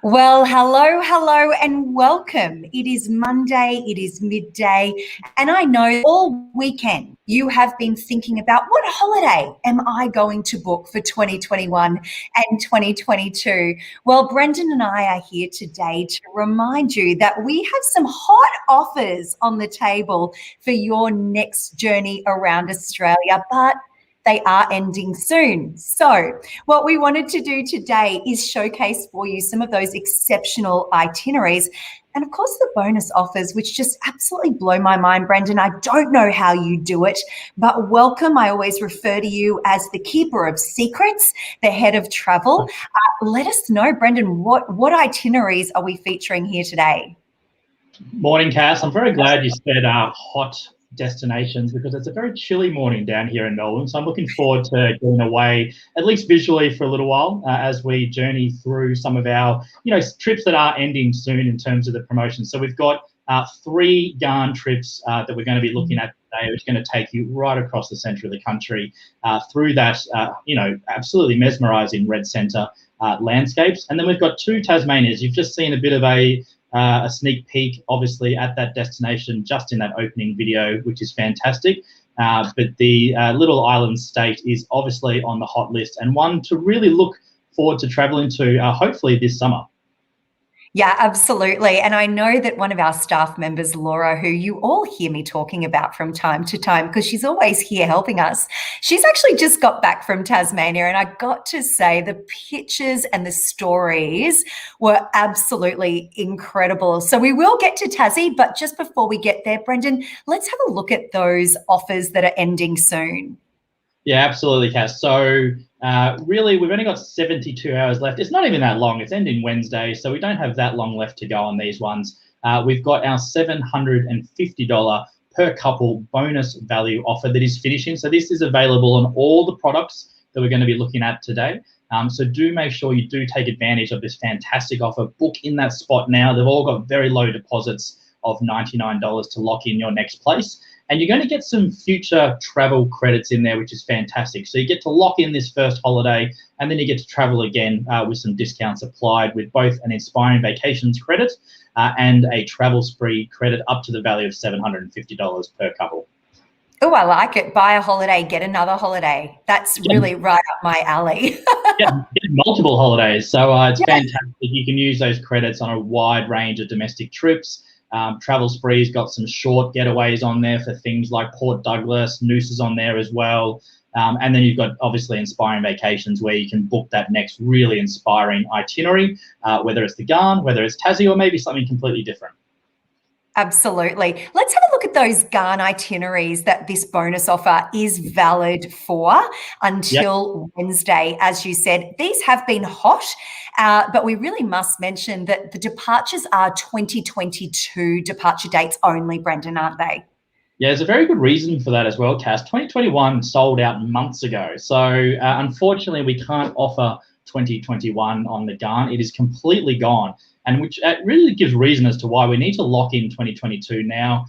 Well, hello, and welcome. It is Monday, it is midday, and I know all weekend you have been thinking about what holiday am I going to book for 2021 and 2022. Well, Brendan and I are here today to remind you that we have some hot offers on the table for your next journey around Australia, but they are ending soon. So what we wanted to do today is showcase for you some of those exceptional itineraries and of course the bonus offers, which just absolutely blow my mind, Brendan. I don't know how you do it, but welcome. I always refer to you as the keeper of secrets, the head of travel. Let us know, Brendan, what itineraries are we featuring here today? Morning, Cass. I'm very glad you said hot destinations because it's a very chilly morning down here in Melbourne. So I'm looking forward to getting away, at least visually, for a little while as we journey through some of our, trips that are ending soon in terms of the promotion. So we've got 3 Ghan trips that we're going to be looking at today, which is going to take you right across the centre of the country through that, absolutely mesmerising red centre landscapes. And then we've got 2 Tasmanias. You've just seen a bit of a sneak peek, obviously, at that destination just in that opening video, which is fantastic. But the little island state is obviously on the hot list and one to really look forward to travelling to, hopefully this summer. Yeah, absolutely. And I know that one of our staff members, Laura, who you all hear me talking about from time to time because she's always here helping us, she's actually just got back from Tasmania. And I got to say the pictures and the stories were absolutely incredible. So we will get to Tassie, but just before we get there, Brendan, let's have a look at those offers that are ending soon. Yeah, absolutely, Cass. So really, we've only got 72 hours left. It's not even that long. It's ending Wednesday, so we don't have that long left to go on these ones. We've got our $750 per couple bonus value offer that is finishing. So this is available on all the products that we're going to be looking at today. So do make sure you do take advantage of this fantastic offer. Book in that spot now. They've all got very low deposits of $99 to lock in your next place. And you're going to get some future travel credits in there, which is fantastic. So you get to lock in this first holiday, and then you get to travel again with some discounts applied with both an Inspiring Vacations credit and a Travel Spree credit up to the value of $750 per couple. Oh, I like it. Buy a holiday, get another holiday. That's really right up my alley. Yeah, multiple holidays. So it's fantastic. You can use those credits on a wide range of domestic trips. Travel Spree's got some short getaways on there for things like Port Douglas. Noose is on there as well. And then you've got, obviously, Inspiring Vacations where you can book that next really inspiring itinerary, whether it's the Ghan, whether it's Tassie, or maybe something completely different. Absolutely. Let's have a look at those Ghan itineraries that this bonus offer is valid for until Wednesday. As you said, these have been hot, but we really must mention that the departures are 2022 departure dates only, Brendan, aren't they? Yeah, there's a very good reason for that as well, Cass. 2021 sold out months ago. So unfortunately, we can't offer 2021 on the Ghan. It is completely gone. And which really gives reason as to why we need to lock in 2022 now.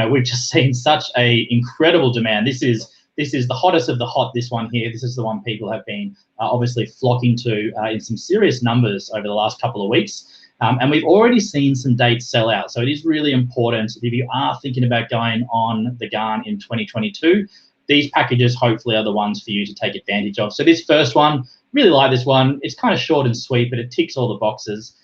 We've just seen such a incredible demand. This is the hottest of the hot, this one here. This is the one people have been obviously flocking to in some serious numbers over the last couple of weeks. And we've already seen some dates sell out. So it is really important if you are thinking about going on the Ghan in 2022, these packages hopefully are the ones for you to take advantage of. So this first one, really like this one. It's kind of short and sweet, but it ticks all the boxes.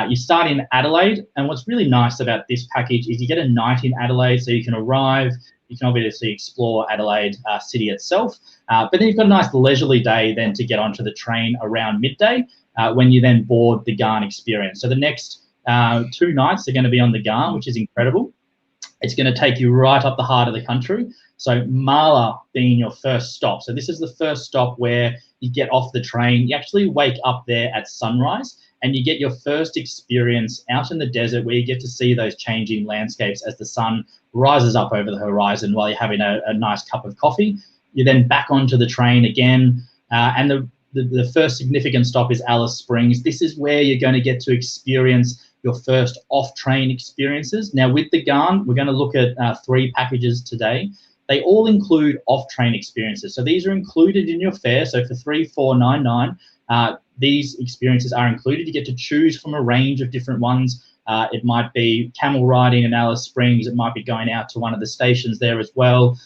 You start in Adelaide, and what's really nice about this package is you get a night in Adelaide, so you can arrive, you can obviously explore Adelaide city itself, but then you've got a nice leisurely day then to get onto the train around midday when you then board the Ghan experience. So the next 2 nights are going to be on the Ghan, which is incredible. It's going to take you right up the heart of the country. So Marla being your first stop. So this is the first stop where you get off the train. You actually wake up there at sunrise, and you get your first experience out in the desert where you get to see those changing landscapes as the sun rises up over the horizon while you're having a nice cup of coffee. You're then back onto the train again, and the first significant stop is Alice Springs. This is where you're going to get to experience your first off-train experiences. Now, with the Ghan, we're going to look at 3 packages today. They all include off-train experiences. So these are included in your fare. So for $3,499, these experiences are included. You get to choose from a range of different ones. It might be camel riding in Alice Springs. It might be going out to one of the stations there as well.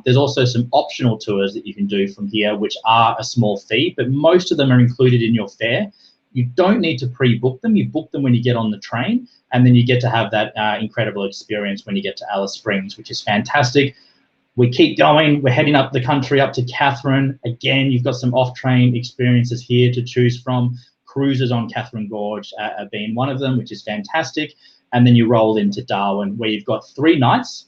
There's also some optional tours that you can do from here, which are a small fee, but most of them are included in your fare. You don't need to pre-book them. You book them when you get on the train, and then you get to have that incredible experience when you get to Alice Springs, which is fantastic. We keep going. We're heading up the country, up to Catherine. Again, you've got some off-train experiences here to choose from. Cruises on Catherine Gorge being one of them, which is fantastic. And then you roll into Darwin, where you've got 3 nights.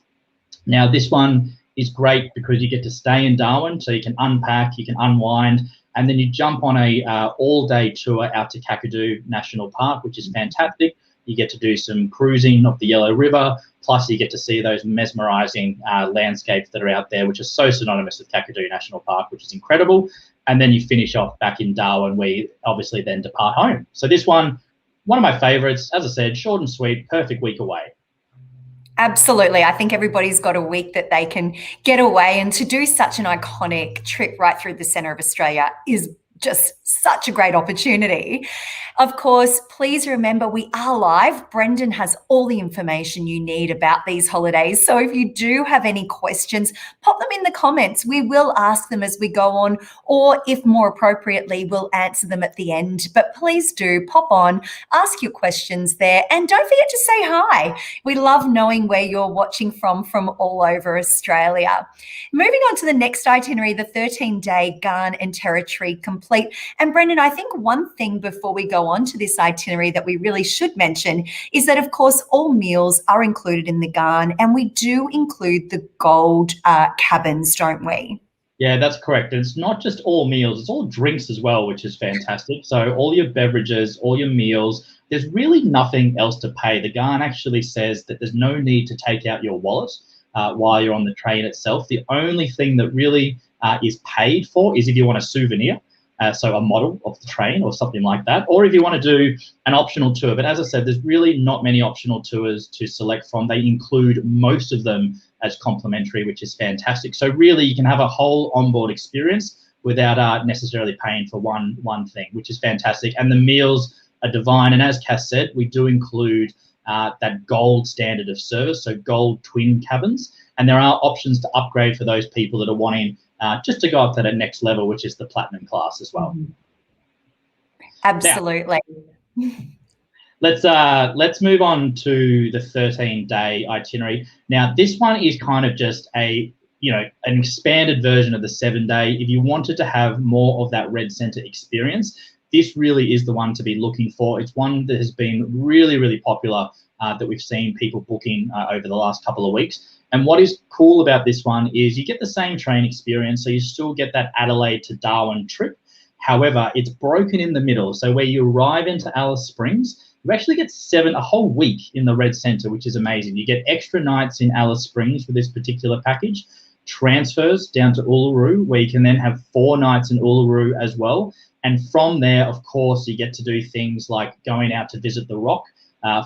Now, this one is great because you get to stay in Darwin, so you can unpack, you can unwind, and then you jump on a all-day tour out to Kakadu National Park, which is fantastic. You get to do some cruising up the Yellow River, plus you get to see those mesmerising landscapes that are out there, which are so synonymous with Kakadu National Park, which is incredible. And then you finish off back in Darwin, where you obviously then depart home. So this one of my favourites, as I said, short and sweet, perfect week away. Absolutely. I think everybody's got a week that they can get away, and to do such an iconic trip right through the centre of Australia is just such a great opportunity. Of course, please remember we are live. Brendan has all the information you need about these holidays. So if you do have any questions, pop them in the comments. We will ask them as we go on, or if more appropriately, we'll answer them at the end. But please do pop on, ask your questions there, and don't forget to say hi. We love knowing where you're watching from all over Australia. Moving on to the next itinerary, the 13-day Ghan and Territory complete. And Brendan, I think one thing before we go on to this itinerary that we really should mention is that, of course, all meals are included in the Ghan, and we do include the gold cabins, don't we? Yeah, that's correct. It's not just all meals, it's all drinks as well, which is fantastic. So all your beverages, all your meals, there's really nothing else to pay. The Ghan actually says that there's no need to take out your wallet while you're on the train itself. The only thing that really is paid for is if you want a souvenir. So a model of the train or something like that, or if you want to do an optional tour. But as I said, there's really not many optional tours to select from. They include most of them as complimentary, which is fantastic. So really you can have a whole onboard experience without necessarily paying for one thing, which is fantastic. And the meals are divine. And as Cass said, we do include that gold standard of service, so gold twin cabins. And there are options to upgrade for those people that are wanting just to go up to that next level, which is the platinum class as well. Absolutely. Now, let's move on to the 13-day itinerary. Now, this one is kind of just an expanded version of the 7-day. If you wanted to have more of that Red Centre experience, this really is the one to be looking for. It's one that has been really, really popular that we've seen people booking over the last couple of weeks. And what is cool about this one is you get the same train experience, so you still get that Adelaide to Darwin trip. However, it's broken in the middle. So where you arrive into Alice Springs, you actually get a whole week in the Red Centre, which is amazing. You get extra nights in Alice Springs for this particular package, transfers down to Uluru, where you can then have 4 nights in Uluru as well. And from there, of course, you get to do things like going out to visit the Rock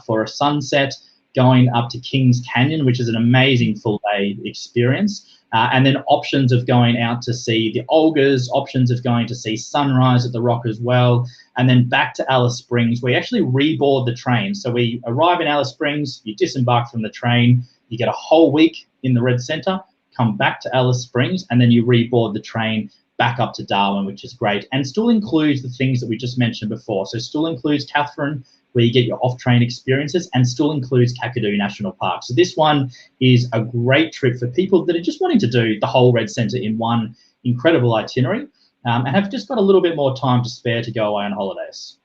for a sunset, going up to Kings Canyon, which is an amazing full-day experience, and then options of going out to see the Olgas, options of going to see sunrise at the Rock as well, and then back to Alice Springs. We actually reboard the train. So we arrive in Alice Springs, you disembark from the train, you get a whole week in the Red Centre, come back to Alice Springs, and then you reboard the train back up to Darwin, which is great, and still includes the things that we just mentioned before. So still includes Catherine, where you get your off-train experiences, and still includes Kakadu National Park. So this one is a great trip for people that are just wanting to do the whole Red Centre in one incredible itinerary and have just got a little bit more time to spare to go away on holidays.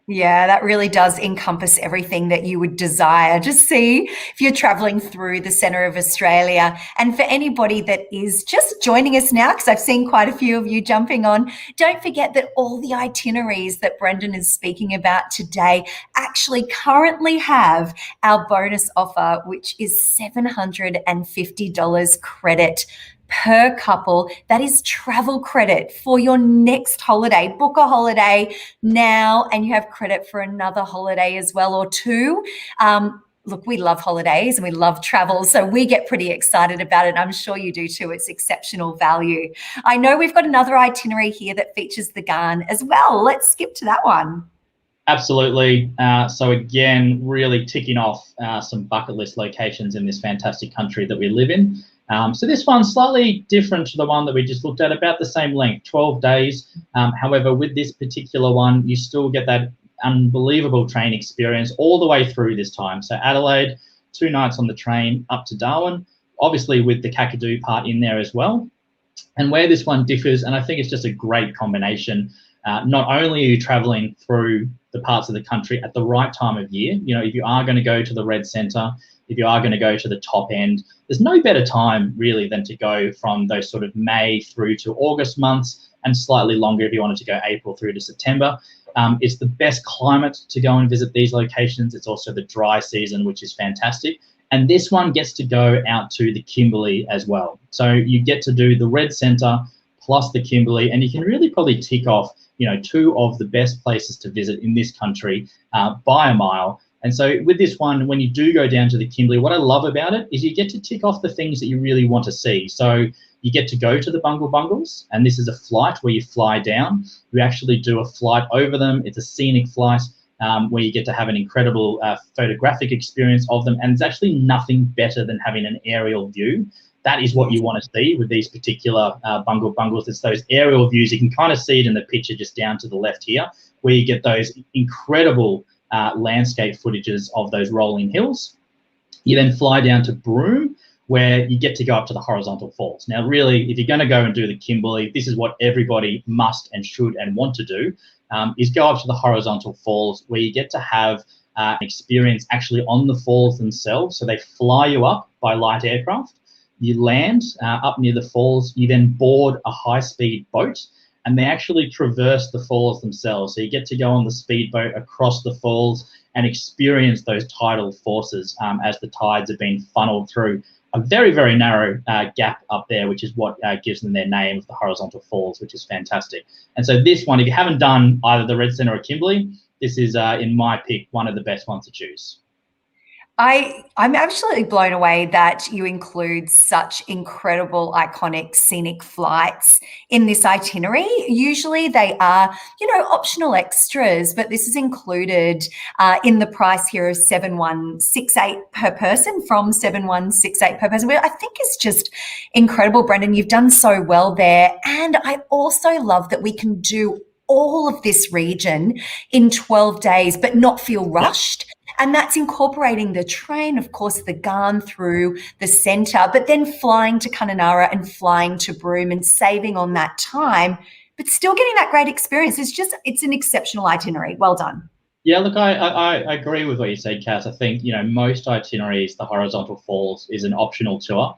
Yeah, that really does encompass everything that you would desire to see if you're traveling through the centre of Australia. And for anybody that is just joining us now, because I've seen quite a few of you jumping on, don't forget that all the itineraries that Brendan is speaking about today actually currently have our bonus offer, which is $750 credit per couple. That is travel credit for your next holiday. Book a holiday now and you have credit for another holiday as well, or 2. look, we love holidays and we love travel, so we get pretty excited about it. I'm sure you do too. It's exceptional value. I know we've got another itinerary here that features the Ghan as well. Let's skip to that one. Absolutely. So again, really ticking off some bucket list locations in this fantastic country that we live in. So this one's slightly different to the one that we just looked at, about the same length, 12 days. However, with this particular one, you still get that unbelievable train experience all the way through this time. So Adelaide, 2 nights on the train up to Darwin, obviously with the Kakadu part in there as well. And where this one differs, and I think it's just a great combination, not only are you traveling through the parts of the country at the right time of year, you know, if you are going to go to the Red Centre, if you are going to go to the top end, there's no better time really than to go from those sort of May through to August months, and slightly longer if you wanted to go April through to September. It's the best climate to go and visit these locations. It's also the dry season, which is fantastic. And this one gets to go out to the Kimberley as well. So you get to do the Red Centre plus the Kimberley, and you can really probably tick off, you know, 2 of the best places to visit in this country by a mile. And so with this one, when you do go down to the Kimberley, what I love about it is you get to tick off the things that you really want to see. So you get to go to the Bungle Bungles, and this is a flight where you fly down. You actually do a flight over them. It's a scenic flight where you get to have an incredible photographic experience of them. And there's actually nothing better than having an aerial view. That is what you want to see with these particular Bungle Bungles. It's those aerial views. You can kind of see it in the picture just down to the left here, where you get those incredible landscape footages of those rolling hills. You then fly down to Broome, where you get to go up to the horizontal falls. Now, really, if you're going to go and do the Kimberley, this is what everybody must and should and want to do, is go up to the horizontal falls, where you get to have an experience actually on the falls themselves. So they fly you up by light aircraft. You land up near the falls. You then board a high-speed boat, and they actually traverse the falls themselves. So you get to go on the speedboat across the falls and experience those tidal forces as the tides have been funneled through a very, very narrow gap up there, which is what gives them their name of the horizontal falls, which is fantastic. And so this one, if you haven't done either the Red Centre or Kimberley, this is, in my pick, one of the best ones to choose. I'm absolutely blown away that you include such incredible, iconic, scenic flights in this itinerary. Usually they are, you know, optional extras, but this is included in the price here of $7,168 per person, from $7,168 per person. I think it's just incredible, Brendan. You've done so well there. And I also love that we can do all of this region in 12 days, but not feel rushed. And that's incorporating the train, of course, the Ghan through the centre, but then flying to Kununurra and flying to Broome and saving on that time, but still getting that great experience. It's an exceptional itinerary. Well done. Yeah, look, I agree with what you said, Cass. I think, you know, most itineraries, the horizontal falls is an optional tour.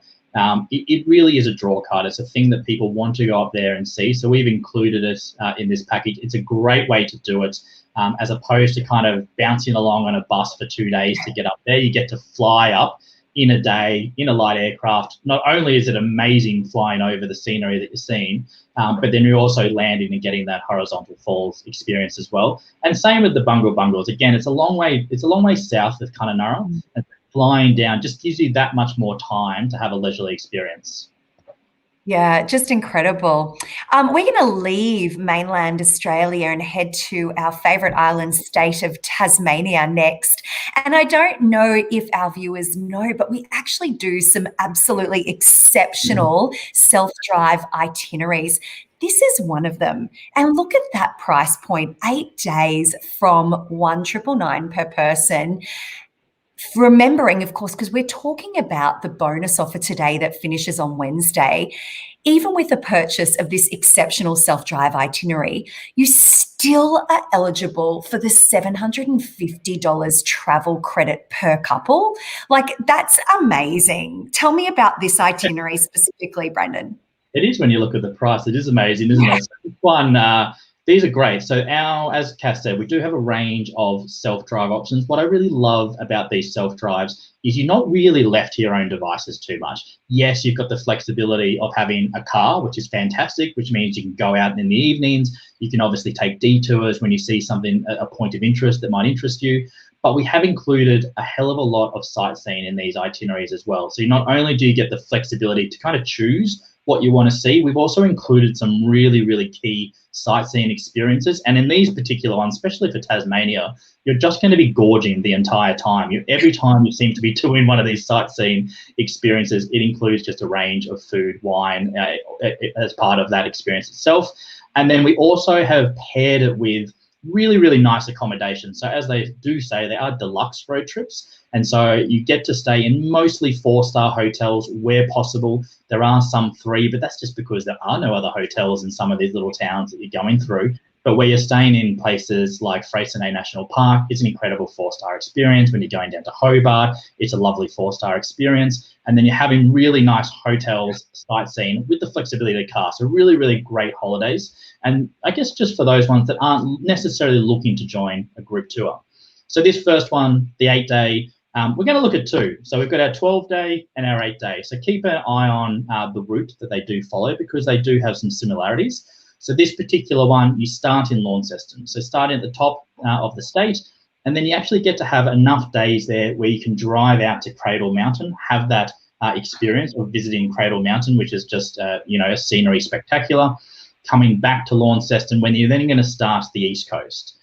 It really is a draw card. It's a thing that people want to go up there and see. So we've included it in this package. It's a great way to do it. As opposed to kind of bouncing along on a bus for 2 days to get up there. You get to fly up in a day in a light aircraft. Not only is it amazing flying over the scenery that you're seeing, but then you're also landing and getting that horizontal falls experience as well. And same with the Bungle Bungles. Again, it's a long way south of Kununurra, and flying down just gives you that much more time to have a leisurely experience. Yeah, just incredible. We're going to leave mainland Australia and head to our favourite island state of Tasmania next. And I don't know if our viewers know, but we actually do some absolutely exceptional self-drive itineraries. This is one of them. And look at that price point, 8 days from $1,999 per person. Remembering, of course, because we're talking about the bonus offer today that finishes on Wednesday, even with the purchase of this exceptional self-drive itinerary, you still are eligible for the $750 travel credit per couple. Like, that's amazing. Tell me about this itinerary specifically, Brendan. It is, when you look at the price. It is amazing, isn't it? So this one, these are great. So as Cass said, we do have a range of self-drive options. What I really love about these self-drives is you're not really left to your own devices too much. Yes, you've got the flexibility of having a car, which is fantastic, which means you can go out in the evenings. You can obviously take detours when you see something, a point of interest that might interest you. but we have included a hell of a lot of sightseeing in these itineraries as well. So not only do you get the flexibility to kind of choose what you want to see, we've also included some really, really key sightseeing experiences. And in these particular ones, especially for Tasmania, you're just going to be gorging the entire time. Every time you seem to be doing one of these sightseeing experiences, it includes just a range of food, wine as part of that experience itself. And then we also have paired it with really, really nice accommodation. So as they do say, they are deluxe road trips. And so you get to stay in mostly 4-star hotels where possible. There are some 3, but that's just because there are no other hotels in some of these little towns that you're going through. But where you're staying in places like Freycinet National Park, it's an incredible 4-star experience. When you're going down to Hobart, it's a lovely 4-star experience. And then you're having really nice hotels, sightseeing with the flexibility of the car. So really, really great holidays. And I guess just for those ones that aren't necessarily looking to join a group tour. So this first one, the 8-day, we're going to look at 2. So we've got our 12-day and our 8-day. So keep an eye on the route that they do follow, because they do have some similarities. So this particular one, you start in Launceston. So starting at the top of the state, and then you actually get to have enough days there where you can drive out to Cradle Mountain, have that experience of visiting Cradle Mountain, which is just, a scenery spectacular. Coming back to Launceston, when you're then going to start the East Coast.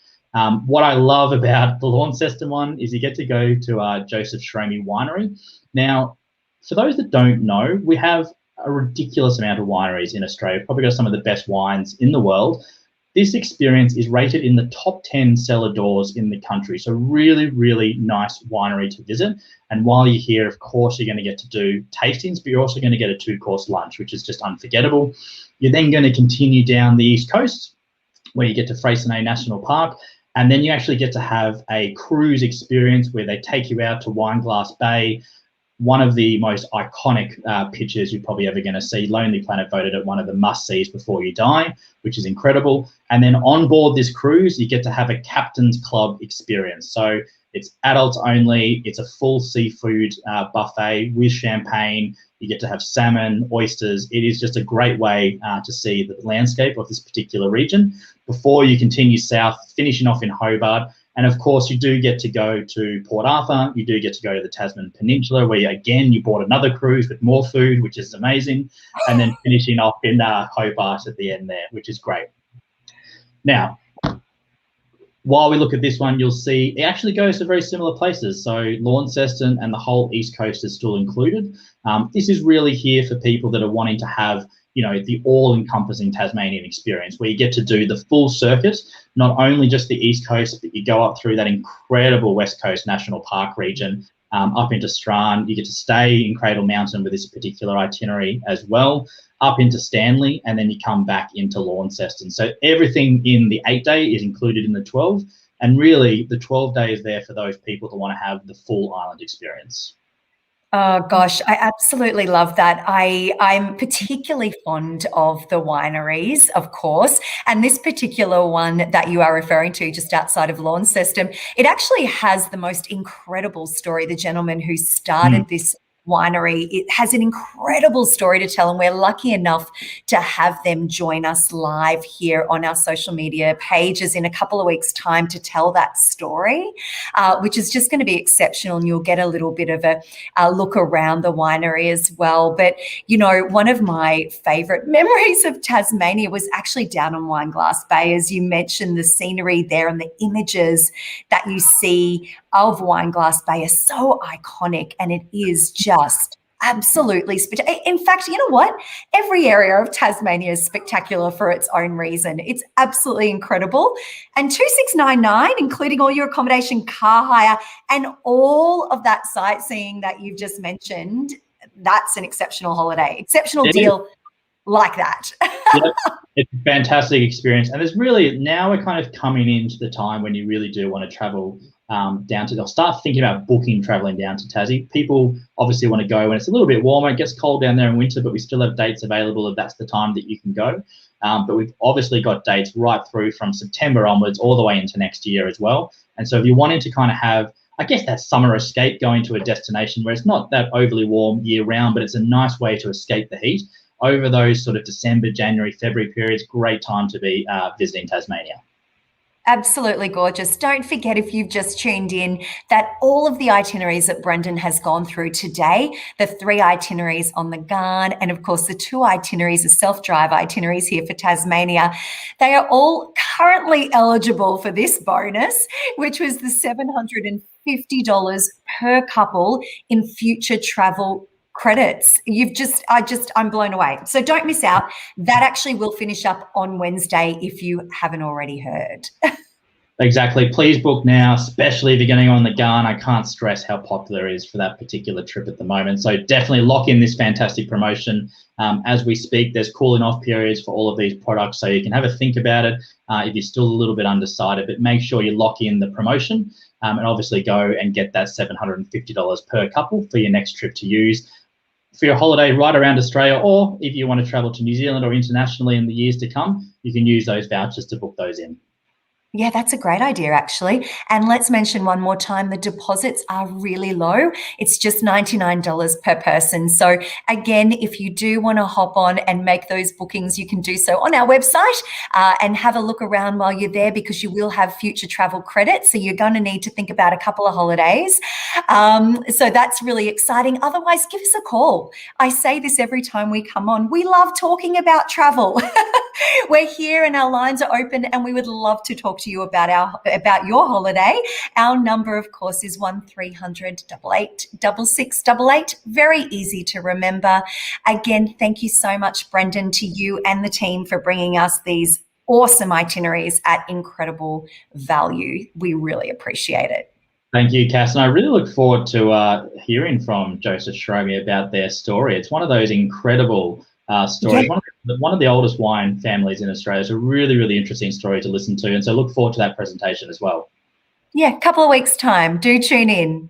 What I love about the Launceston one is you get to go to Joseph Schromy Winery. Now, for those that don't know, we have a ridiculous amount of wineries in Australia, probably got some of the best wines in the world. This experience is rated in the top 10 cellar doors in the country. So really, really nice winery to visit. And while you're here, of course, you're going to get to do tastings, but you're also going to get a 2-course lunch, which is just unforgettable. You're then going to continue down the East Coast, where you get to Freycinet National Park. And then you actually get to have a cruise experience where they take you out to Wineglass Bay, one of the most iconic pictures you're probably ever going to see. Lonely Planet voted it one of the must-sees before you die, which is incredible. And then on board this cruise, you get to have a Captain's Club experience. So it's adults only. It's a full seafood buffet with champagne. You get to have salmon, oysters. It is just a great way to see the landscape of this particular region before you continue south, finishing off in Hobart. And of course, you do get to go to Port Arthur. You do get to go to the Tasman Peninsula, where again, you bought another cruise with more food, which is amazing. And then finishing off in Hobart at the end there, which is great. Now, while we look at this one, you'll see it actually goes to very similar places. So Launceston and the whole East Coast is still included. This is really here for people that are wanting to have, the all-encompassing Tasmanian experience, where you get to do the full circuit, not only just the East Coast, but you go up through that incredible West Coast National Park region, up into Strand. You get to stay in Cradle Mountain with this particular itinerary as well, up into Stanley, and then you come back into Launceston. So everything in the 8-day is included in the 12, and really the 12-day is there for those people that want to have the full island experience. Oh gosh, I absolutely love that. I'm particularly fond of the wineries, of course, and this particular one that you are referring to just outside of Launceston, it actually has the most incredible story. The gentleman who started this winery, it has an incredible story to tell, and we're lucky enough to have them join us live here on our social media pages in a couple of weeks' time to tell that story, which is just going to be exceptional, and you'll get a little bit of a look around the winery as well. But one of my favorite memories of Tasmania was actually down on Wineglass Bay. As you mentioned, the scenery there and the images that you see of Wineglass Bay are so iconic, and it is just absolutely spectacular. In fact, you know what? Every area of Tasmania is spectacular for its own reason. It's absolutely incredible. And 2,699, including all your accommodation, car hire, and all of that sightseeing that you've just mentioned, that's an exceptional holiday, exceptional deal like that. Yep. It's a fantastic experience. And there's really, now we're kind of coming into the time when you really do want to travel down to, they'll start thinking about booking traveling down to Tassie. People obviously want to go when it's a little bit warmer. It gets cold down there in winter, but we still have dates available if that's the time that you can go. But we've obviously got dates right through from September onwards all the way into next year as well. And so if you're wanting to kind of have, I guess, that summer escape, going to a destination where it's not that overly warm year round, but it's a nice way to escape the heat over those sort of December, January, February periods, great time to be visiting Tasmania. Absolutely gorgeous. Don't forget, if you've just tuned in, that all of the itineraries that Brendan has gone through today, the 3 itineraries on the Ghan, and of course the 2 itineraries, the self-drive itineraries here for Tasmania, they are all currently eligible for this bonus, which was the $750 per couple in future travel credits. I'm blown away. So don't miss out. That actually will finish up on Wednesday if you haven't already heard. Exactly. Please book now, especially if you're going on the Ghan. I can't stress how popular it is for that particular trip at the moment. So definitely lock in this fantastic promotion. As we speak, there's cooling off periods for all of these products, so you can have a think about it if you're still a little bit undecided, but make sure you lock in the promotion and obviously go and get that $750 per couple for your next trip to use for your holiday right around Australia, or if you want to travel to New Zealand or internationally in the years to come, you can use those vouchers to book those in. Yeah, that's a great idea, actually. And let's mention one more time, the deposits are really low. It's just $99 per person. So again, if you do want to hop on and make those bookings, you can do so on our website and have a look around while you're there, because you will have future travel credits. So you're going to need to think about a couple of holidays. So that's really exciting. Otherwise, give us a call. I say this every time we come on. We love talking about travel. We're here and our lines are open, and we would love to talk to you about your holiday. Our number, of course, is 1300 88 6688. Very easy to remember. Again, thank you so much, Brendan, to you and the team for bringing us these awesome itineraries at incredible value. We really appreciate it. Thank you, Cass. And I really look forward to hearing from Joseph Schromi about their story. It's one of those incredible stories. Yeah. One of the oldest wine families in Australia. It's a really, really interesting story to listen to. And so look forward to that presentation as well. Yeah, a couple of weeks' time. Do tune in.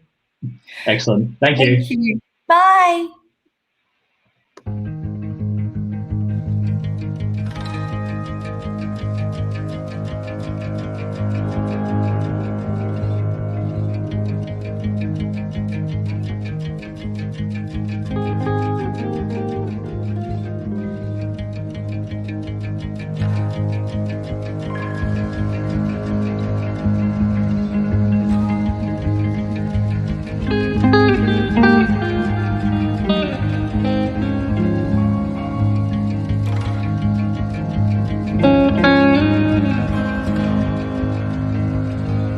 Excellent. Thank you. Thank you. Bye.